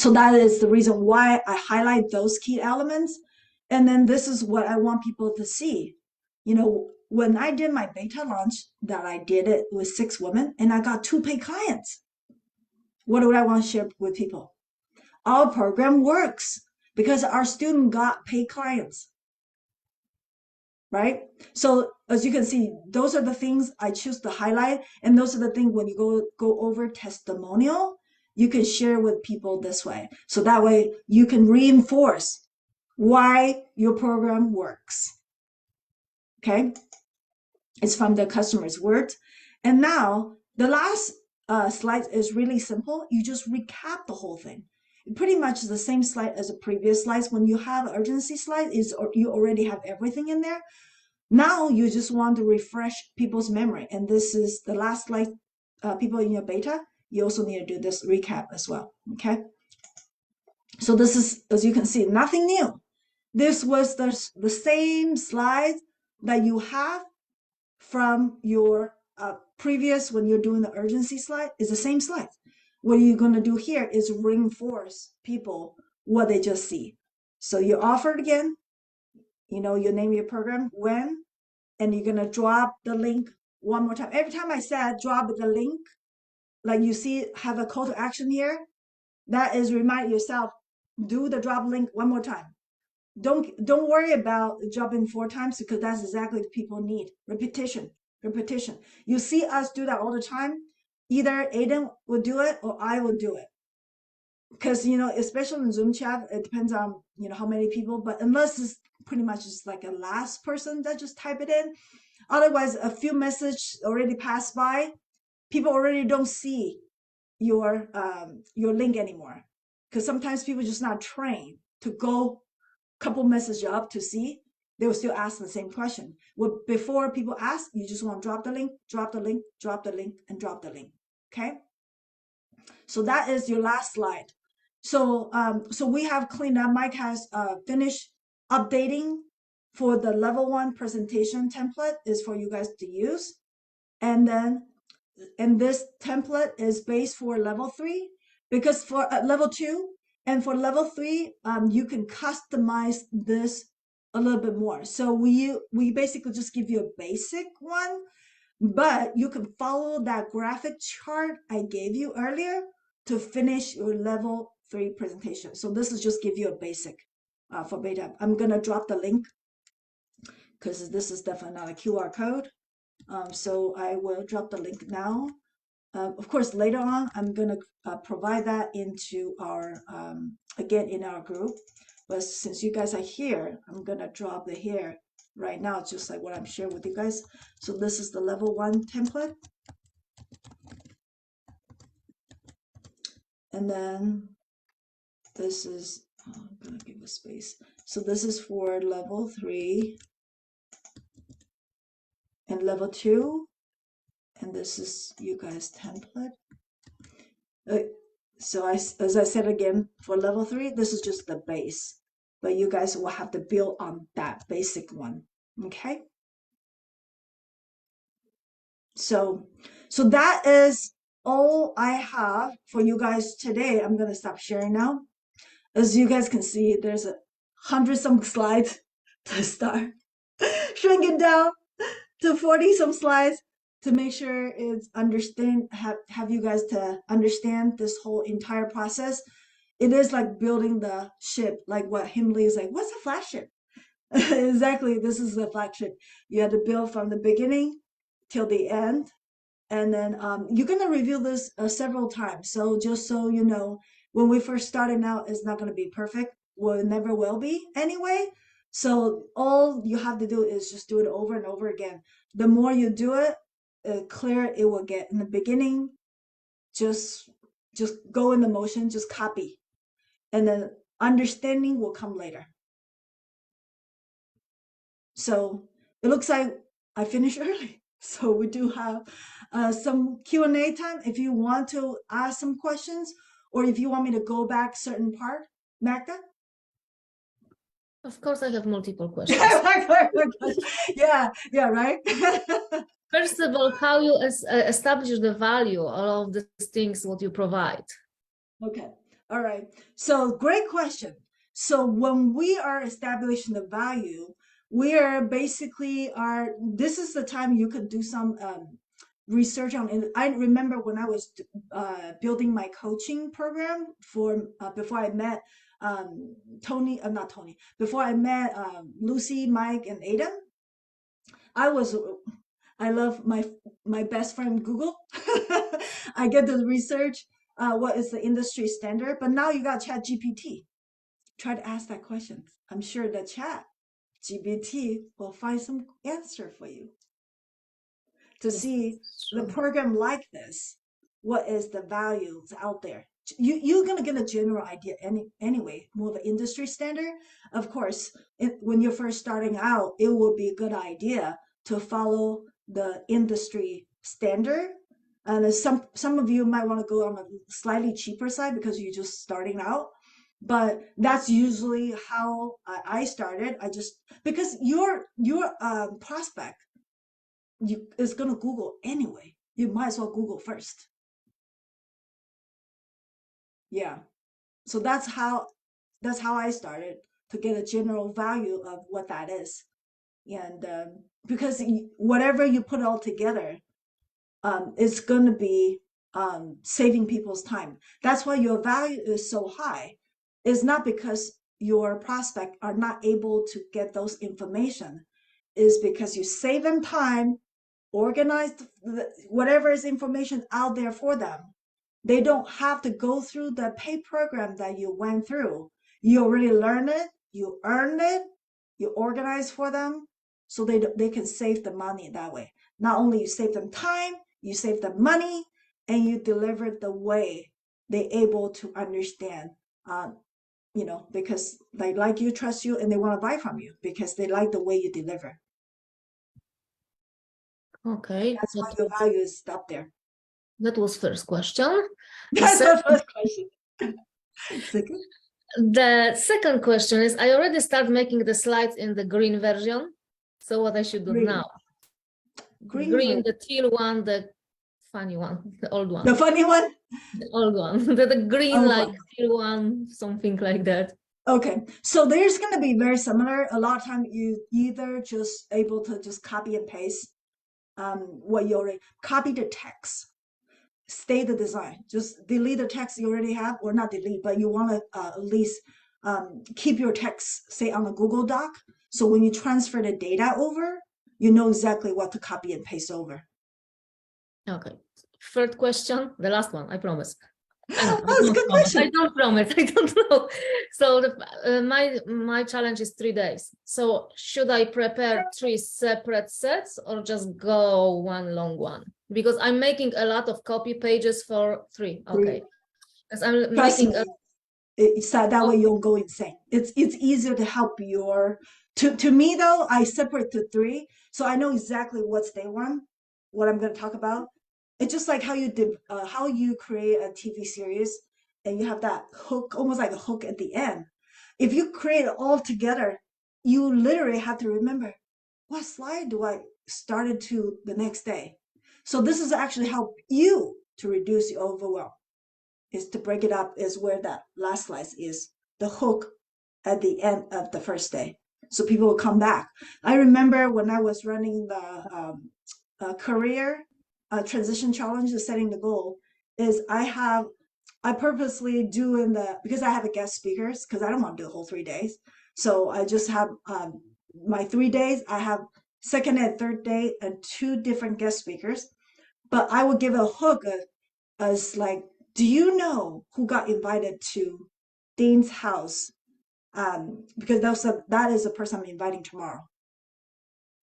that is the reason why I highlight those key elements. And then this is what I want people to see. When I did my beta launch, that I did it with 6 women and I got 2 paid clients. What would I want to share with people? Our program works because our student got paid clients, right? So as you can see, those are the things I choose to highlight. And those are the things when you go over testimonial, you can share with people this way. So that way you can reinforce why your program works. Okay. It's from the customer's words. And now the last slide is really simple. You just recap the whole thing. Pretty much the same slide as the previous slides. When you have urgency slide, you already have everything in there. Now you just want to refresh people's memory. And this is the last slide. People in your beta, you also need to do this recap as well. Okay. So this is, as you can see, nothing new. This was the same slide that you have from your previous, when you're doing the urgency slide, is the same slide. What you're going to do here is reinforce people what they just see. So you offer it again, you name your program, when, and you're going to drop the link one more time. Every time I said drop the link, like you see, have a call to action here, that is remind yourself, do the drop link one more time. Don't worry about dropping 4 times because that's exactly what people need. Repetition. You see us do that all the time. Either Aiden will do it or I will do it. Because, especially in Zoom chat, it depends on, how many people, but unless it's pretty much just like a last person that just type it in. Otherwise, a few messages already passed by, people already don't see your link anymore. Because sometimes people just not trained to go couple messages up to see, they will still ask the same question. Well, before people ask, you just want to drop the link, drop the link, drop the link, and drop the link. Okay. So that is your last slide. So we have cleaned up. Mike has finished updating for the level 1 presentation template is for you guys to use. And this template is based for level 3 because for level 2 and for level 3, you can customize this a little bit more. So we basically just give you a basic one, but you can follow that graphic chart I gave you earlier to finish your level 3 presentation. So this is just give you a basic for beta. I'm gonna drop the link because this is definitely not a QR code. So I will drop the link now. Of course, later on, I'm going to provide that into our, again, in our group. But since you guys are here, I'm going to drop it here right now, just like what I'm sharing with you guys. So this is the level 1 template. And then this is, I'm going to give a space. So this is for level 3 and level 2. And this is you guys' template. So as I said again, for level 3, this is just the base, but you guys will have to build on that basic one. Okay. So that is all I have for you guys today. I'm going to stop sharing now. As you guys can see, there's 100-some slides to start. Shrink it down to 40-some slides to make sure it's have you guys to understand this whole entire process. It is like building the ship, like what Himli is like, what's a flagship? Exactly, this is the flagship. You have to build from the beginning till the end. And then you're going to review this several times. So just so you know, when we first started out, it's not going to be perfect. Well, it never will be anyway. So all you have to do is just do it over and over again. The more you do it, clearer it will get. In the beginning, just go in the motion, just copy. And then understanding will come later. So it looks like I finished early. So we do have some Q&A time if you want to ask some questions or if you want me to go back certain part. Magda? Of course, I have multiple questions. Yeah, yeah, right. First of all, how you establish the value of all of these things what you provide? Okay, all right. So great question. So when we are establishing the value, we are basically this is the time you can do some research on it. I remember when I was building my coaching program for before I met Tony, not Tony, before I met Lucy, Mike, and Aiden. I love my best friend Google. I get the research. What is the industry standard? But now you got Chat GPT. Try to ask that question. I'm sure the Chat GPT will find some answer for you to Yes, see the true. program like this. What is the values out there? You're gonna get a general idea anyway, more of an industry standard. Of course, when you're first starting out, it would be a good idea to follow the industry standard. And some of you might want to go on a slightly cheaper side because you're just starting out. But that's usually how I started. I just because your prospect is gonna Google anyway. You might as well Google first. Yeah. So that's how I started to get a general value of what that is. And because whatever you put all together, is going to be saving people's time. That's why your value is so high. It's not because your prospect are not able to get those information. Is because you save them time, organize whatever is information out there for them. They don't have to go through the pay program that you went through. You already learned it, you earned it, you organize for them, so they can save the money that way. Not only you save them time, you save them money, and you deliver the way they able to understand. Because they like you, trust you, and they want to buy from you because they like the way you deliver. Okay, That's why your value is up there. that was first question. That's the first question. Second? The second question is, I already started making the slides in the green version. So what I should do Green. now? Green the teal one, the funny one, the old one. The funny one? The old one. The green Old like one. teal one, something like that. Okay, so there's gonna be very similar. A lot of time you either just able to just copy and paste what you already copy the text, stay the design, just delete the text you already have, or not delete, but you want to at least keep your text say on a Google Doc. So when you transfer the data over, you know exactly what to copy and paste over. Okay. Third question, the last one, I promise. That's a good question. I don't promise. I don't know. So my challenge is 3 days. So should I prepare 3 separate sets or just go one long one? Because I'm making a lot of copy pages for 3. Okay. Because I'm Trust making me, it's that way you'll go insane. It's easier to help to me though, I separate to 3, so I know exactly what's day one, what I'm going to talk about. It's just like how you create a TV series and you have that hook, almost like a hook at the end. If you create it all together, you literally have to remember what slide do I started to the next day. So this is actually help you to reduce the overwhelm. Is to break it up is where that last slice is the hook at the end of the first day, so people will come back. I remember when I was running the career transition challenge, the setting the goal is I purposely do because I have a guest speakers because I don't want to do the whole 3 days, so I just have my 3 days. I have second and third day and 2 different guest speakers, but I would give a hook as like, do you know who got invited to Dean's house? Because that is the person I'm inviting tomorrow.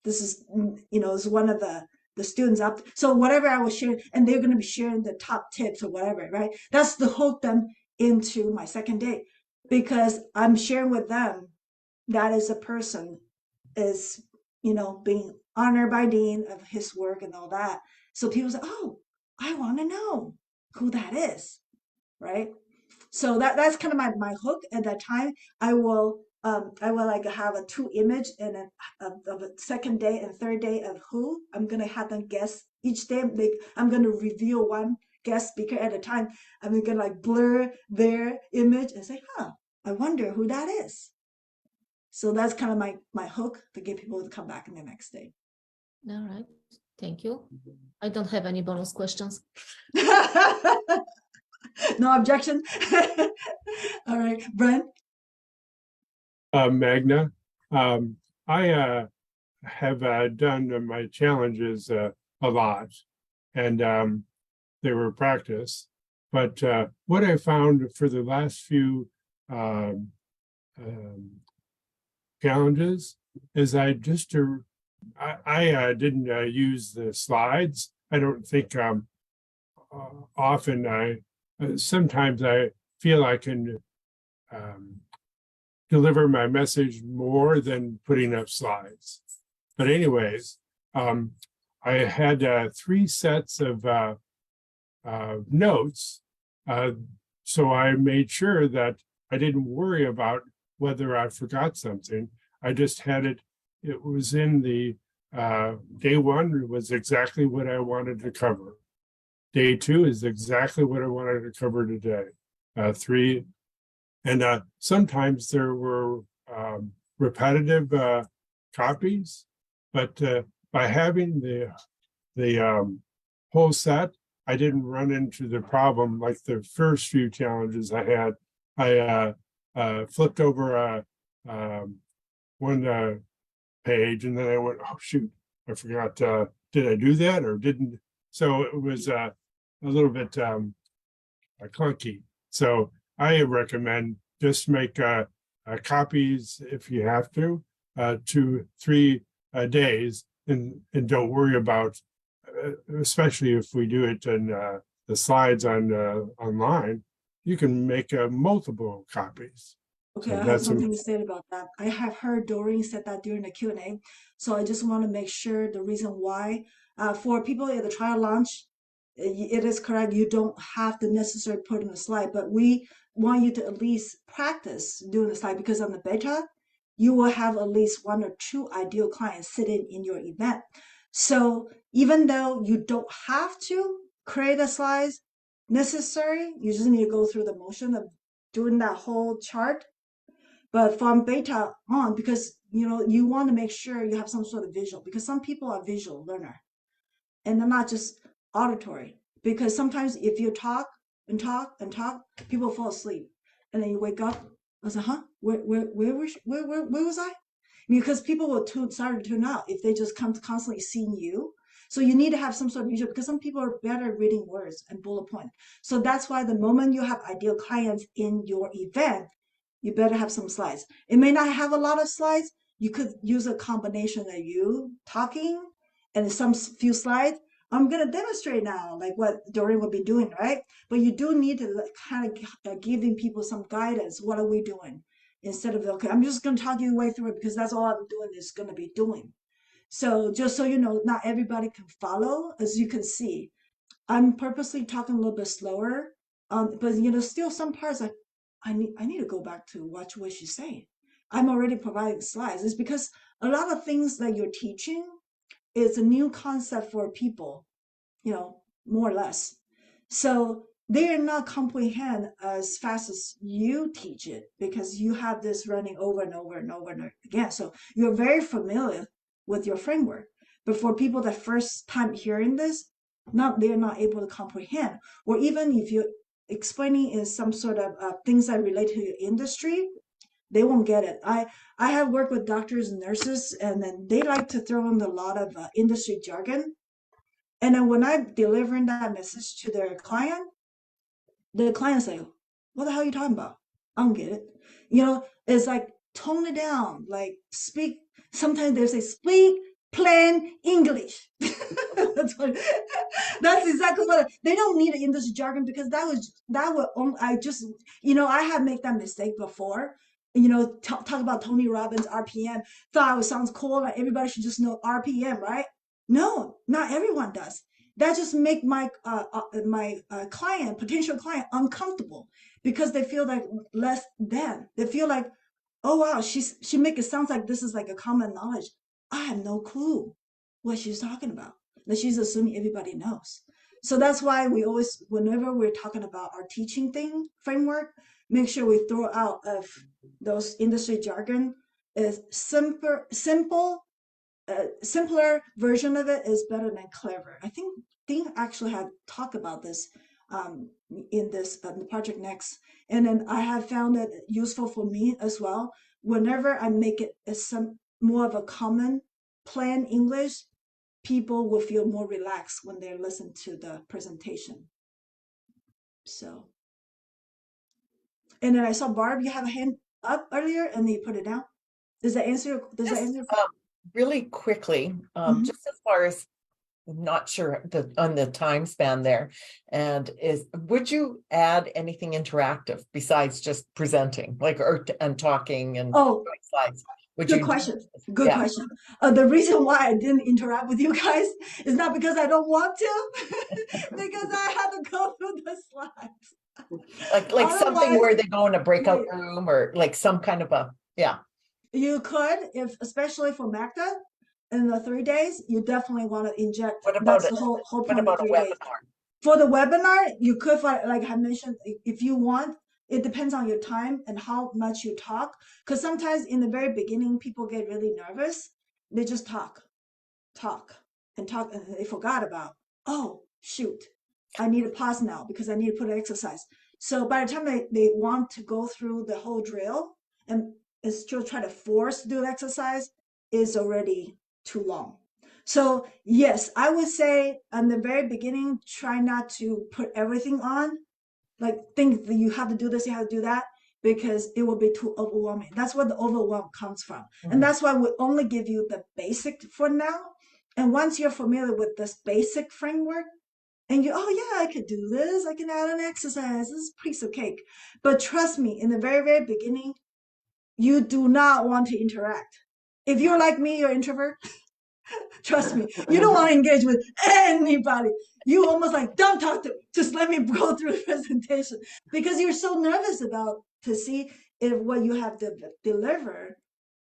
This is, is one of the students up. So whatever I was sharing, and they're going to be sharing the top tips or whatever, right? That's to hook them into my second day, because I'm sharing with them that is a person is, being honored by Dean of his work and all that. So people say, oh, I want to know who that is, right? So that's kind of my hook at that time. I will I will like have a 2 image and then of a second day and third day of who I'm gonna have them guess each day. Like I'm gonna reveal one guest speaker at a time. I'm gonna like blur their image and say, huh, I wonder who that is. So that's kind of my hook to get people to come back in the next day. All right. Thank you. I don't have any bonus questions. No objection. All right, Brent. Magna, I have done my challenges a lot, and they were practice. But what I found for the last few challenges is I just I didn't use the slides. I don't think often sometimes I feel I can deliver my message more than putting up slides. But anyways, I had 3 sets of notes. So I made sure that I didn't worry about whether I forgot something. I just had it, it was in the day 1 was exactly what I wanted to cover. Day 2 is exactly what I wanted to cover today. 3, and sometimes there were repetitive copies, but by having the whole set, I didn't run into the problem like the first few challenges I had. I flipped over one page and then I went, oh shoot, I forgot. Did I do that or didn't? So it was a little bit clunky. So I recommend just make copies if you have to, 2, 3 days, and don't worry about, especially if we do it in the slides on online, you can make multiple copies. Okay, So I have that's something to say about that. I have heard Doreen said that during the Q&A, so I just want to make sure the reason why. For people at the trial launch, it is correct. You don't have to necessarily put in a slide, but we want you to at least practice doing the slide because on the beta, you will have at least 1 or 2 ideal clients sitting in your event. So even though you don't have to create a slides necessary, you just need to go through the motion of doing that whole chart. But from beta on, because you want to make sure you have some sort of visual, because some people are visual learner and they're not just auditory. Because sometimes if you talk and talk and talk, people fall asleep, and then you wake up. I was like, huh? Where was I? Because people will start to tune out if they just come to constantly seeing you. So you need to have some sort of visual because some people are better reading words and bullet point. So that's why the moment you have ideal clients in your event, you better have some slides. It may not have a lot of slides. You could use a combination of you talking and some few slides. I'm going to demonstrate now, like what Doreen will be doing, right? But you do need to kind of giving people some guidance. What are we doing? Instead of, okay, I'm just going to talk you way through it because that's all I'm doing is going to be doing. So just so you know, not everybody can follow, as you can see. I'm purposely talking a little bit slower, but still some parts I need to go back to watch what she's saying. I'm already providing slides. It's because a lot of things that you're teaching is a new concept for people, more or less. So they are not comprehend as fast as you teach it because you have this running over and over and over and over again. So you're very familiar with your framework. But for people that first time hearing this, they're not able to comprehend. Or even if you're explaining in some sort of things that relate to your industry, they won't get it. I have worked with doctors and nurses, and then they like to throw in a lot of industry jargon. And then when I'm delivering that message to their client, the client say, "What the hell are you talking about? I don't get it." It's like tone it down, like speak. Sometimes they say speak plain English. That's exactly what they don't need an industry jargon because that would only, I have made that mistake before. Talk about Tony Robbins RPM. Thought it sounds cool, like everybody should just know RPM, right? No, not everyone does. That just make my potential client uncomfortable because they feel like less than. They feel like oh wow, she make it sound like this is like a common knowledge. I have no clue what she's talking about. That she's assuming everybody knows. So that's why we always, whenever we're talking about our teaching thing framework, make sure we throw out of those industry jargon is simpler version of it is better than clever. I think Dean actually had talked about this in this the Project Next, and then I have found it useful for me as well. Whenever I make it as some more of a common plain English, people will feel more relaxed when they listen to the presentation. So, and then I saw Barb, you have a hand up earlier, and then you put it down. Does that answer? Does that Just answer? really quickly, Mhm. just as far as I'm not sure on the time span there, and would you add anything interactive besides just presenting, like and talking and Oh, showing slides? Would good you? question. Good Yeah. question. The reason why I didn't interact with you guys is not because I don't want to, because I had to go through the slides. Like something Otherwise, where they go in a breakout wait, room or like some kind of a, yeah. you could, if especially for Magda, in the 3 days, you definitely want to inject. What about That's it? the whole What point of about a 3 days. webinar? For the webinar, you could find, like I mentioned, if you want, it depends on your time and how much you talk. Because sometimes in the very beginning, people get really nervous. They just talk, and talk, and they forgot about, oh, shoot, I need to pause now because I need to put an exercise. So by the time they want to go through the whole drill and still try to force to do the exercise, is already too long. So yes, I would say in the very beginning, try not to put everything on, like think that you have to do this, you have to do that, because it will be too overwhelming. That's where the overwhelm comes from. Mhm. And that's why we only give you the basic for now. And once you're familiar with this basic framework, and you, oh yeah, I could do this, I can add an exercise, this is a piece of cake. But trust me, in the very, very beginning, you do not want to interact. If you're like me, you're introvert, trust me, you don't want to engage with anybody. You almost like, don't talk to me. Just let me go through the presentation because you're so nervous about to see if what you have to deliver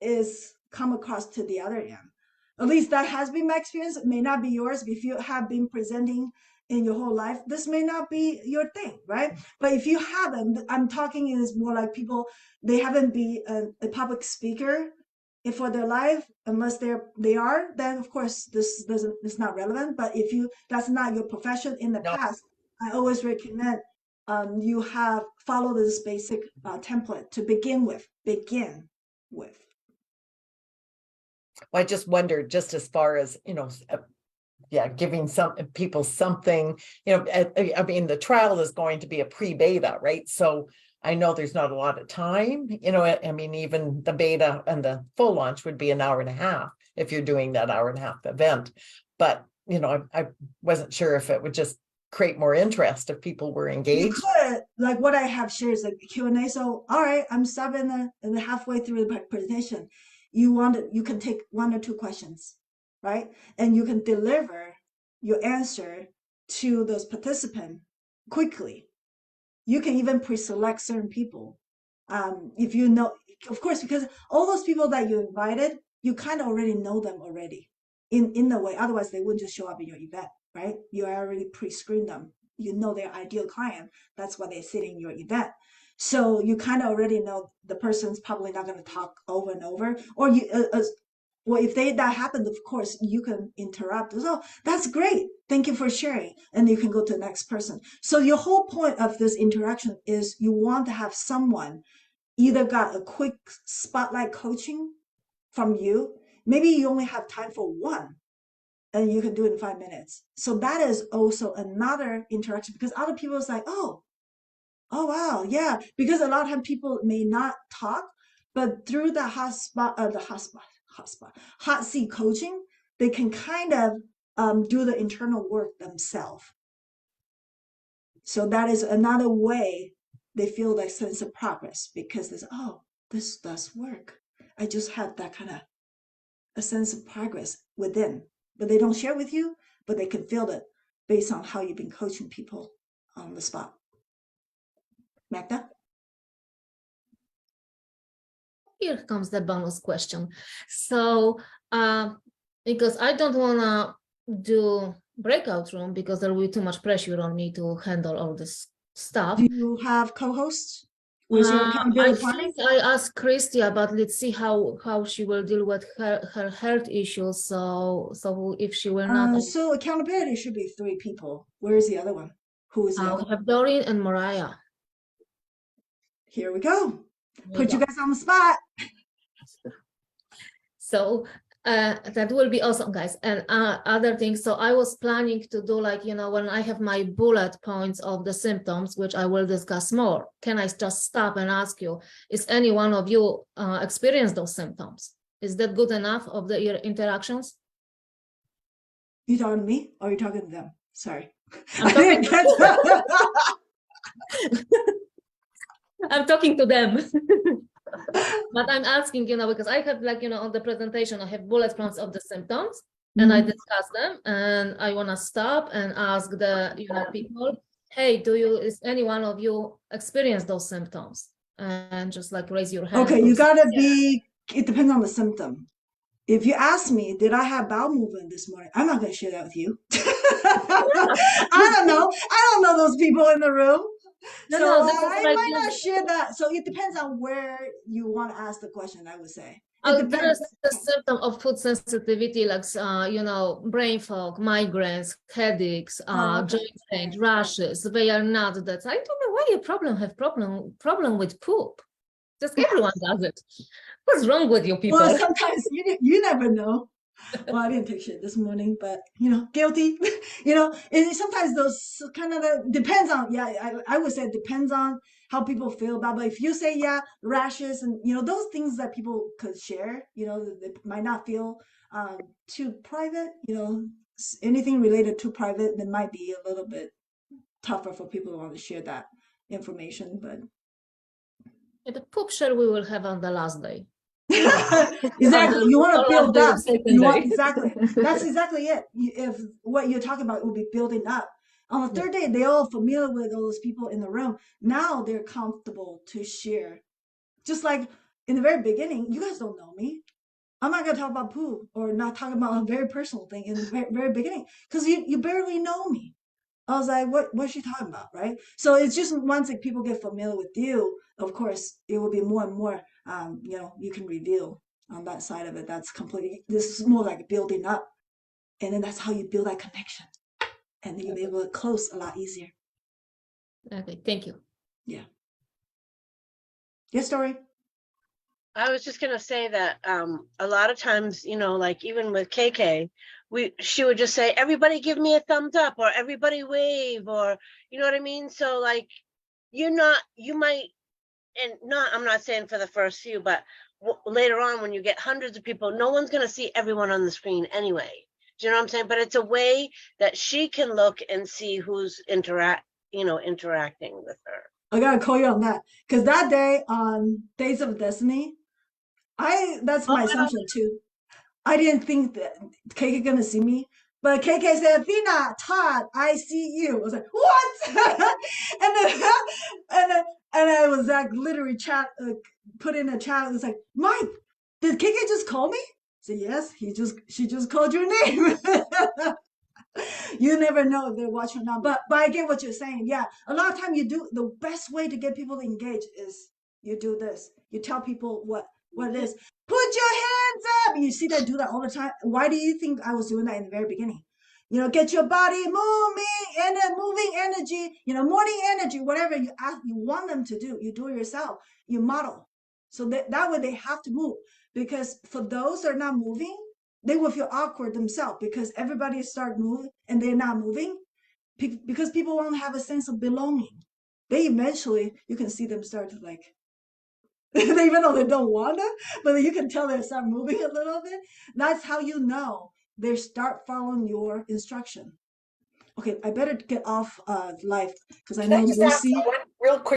is come across to the other end. At least that has been my experience. It may not be yours. If you have been presenting in your whole life, this may not be your thing, right? But if you haven't, I'm talking is more like people, they haven't been a public speaker for their life unless they are, then of course this doesn't, it's not relevant. But if you, that's not your profession in the No. past, I always recommend you have follow this basic template to begin with. I just wondered, just as far as, yeah, giving some people something, I mean, the trial is going to be a pre-beta, right? So I know there's not a lot of time, I mean, even the beta and the full launch would be an hour and a half if you're doing that hour and a half event. But, I wasn't sure if it would just create more interest if people were You engaged. could, like what I have shared is like Q&A. So, all right, I'm stopping in the halfway through the presentation. You can take 1 or 2 questions, right? And you can deliver your answer to those participants quickly. You can even pre-select certain people. If you know, of course, because all those people that you invited, you kind of already know them already in the way. Otherwise, they wouldn't just show up in your event, right? You already pre-screened them. You know their ideal client. That's why they sit in your event. So you kind of already know the person's probably not going to talk over and over. Or you, well, if that happens, of course, you can interrupt. Oh, that's great. Thank you for sharing. And you can go to the next person. So your whole point of this interaction is you want to have someone either got a quick spotlight coaching from you. Maybe you only have time for one and you can do it in 5 minutes. So that is also another interaction because other people is like, oh wow, yeah. Because a lot of times people may not talk, but through the hot seat coaching, they can kind of do the internal work themselves. So that is another way they feel that sense of progress because there's, oh, this does work. I just have that kind of a sense of progress within, but they don't share with you, but they can feel it based on how you've been coaching people on the spot. Magda? here comes the bonus question. So, because I don't wanna do breakout room because there will be too much pressure on me to handle all this stuff. Do you have co-hosts? Was your I accountability partner? think I asked Christia, but let's see how she will deal with her health issues. So if she will not, So accountability should be 3 people. Where is the other one? Who is the we other? have Doreen and Mariah. Here we go. There Put you you guys on the spot. So that will be awesome, guys. And other things. So I was planning to do like, when I have my bullet points of the symptoms, which I will discuss more, can I just stop and ask you, is any one of you experience those symptoms? Is that good enough of your interactions? You talking to me or are you talking to them? Sorry. I'm I didn't catch that. I'm talking to them. But I'm asking, because I have like, on the presentation, I have bullet points of the symptoms and I discuss them and I want to stop and ask the, people, hey, is any one of you experience those symptoms? And just like raise your hand. Okay, you gotta be, it depends on the symptom. If you ask me, did I have bowel movement this morning? I'm not gonna share that with you. I don't know. I don't know those people in the room. No, So no, this is I like might not this- share that. So it depends on where you want to ask the question, I would say. It There depends. is a symptom of food sensitivity, like brain fog, migraines, headaches, Oh, okay. joint pain, rashes. They are not that. I don't know why you problem with poop. Just everyone does it. What's wrong with you people? Well, sometimes you never know. Well, I didn't take shit this morning, but guilty. And sometimes those kind of depends on. Yeah, I would say it depends on how people feel about. But if you say rashes and those things that people could share, they might not feel too private. Anything related to private, that might be a little bit tougher for people to want to share that information. But The poop share we will have on the last day. exactly, you want to build up. Second Exactly. That's exactly it. If what you're talking about will be building up. On the third day, they're all familiar with all those people in the room. Now they're comfortable to share. Just like in the very beginning, you guys don't know me. I'm not gonna talk about poo or not talk about a very personal thing in the very, very beginning because you barely know me. I was like, what's she talking about, right? So it's just once like people get familiar with you, of course, it will be more and more, you can reveal on that side of it. That's completely, this is more like building up. And then that's how you build that connection. And then you'll be able to close a lot easier. Okay, thank you. Yes, Story? I was just gonna say that a lot of times, like even with KK, she would just say, everybody give me a thumbs up or everybody wave or you know what I mean? So like you might, and I'm not saying for the first few, but later on when you get hundreds of people, no one's gonna see everyone on the screen anyway. Do you know what I'm saying? But it's a way that she can look and see who's interacting with her. I gotta call you on that. Because that day on Days of Destiny, that's my assumption too. I didn't think that KK gonna see me, but KK said, "Athena, Todd, I see you." I was like, "What?" and I was like, literally put in a chat. It was like, "Mike, did KK just call me?" I said, "Yes, she just called your name." You never know if they're watching or not, but I get what you're saying. Yeah, a lot of time the best way to get people to engage is you do this. You tell people what it is. Put your hands up. You see that do that all the time. Why do you think I was doing that in the very beginning? Get your body moving and moving energy, morning energy, whatever you want them to do. You do it yourself. You model. So that way they have to move. Because for those that are not moving, they will feel awkward themselves because everybody start moving and they're not moving because people won't have a sense of belonging. They eventually, you can see them start to like, even though they don't want to, but you can tell they start moving a little bit. That's how you know they start following your instruction. Okay, I better get off live because I know Can I just ask Lucy. one real quick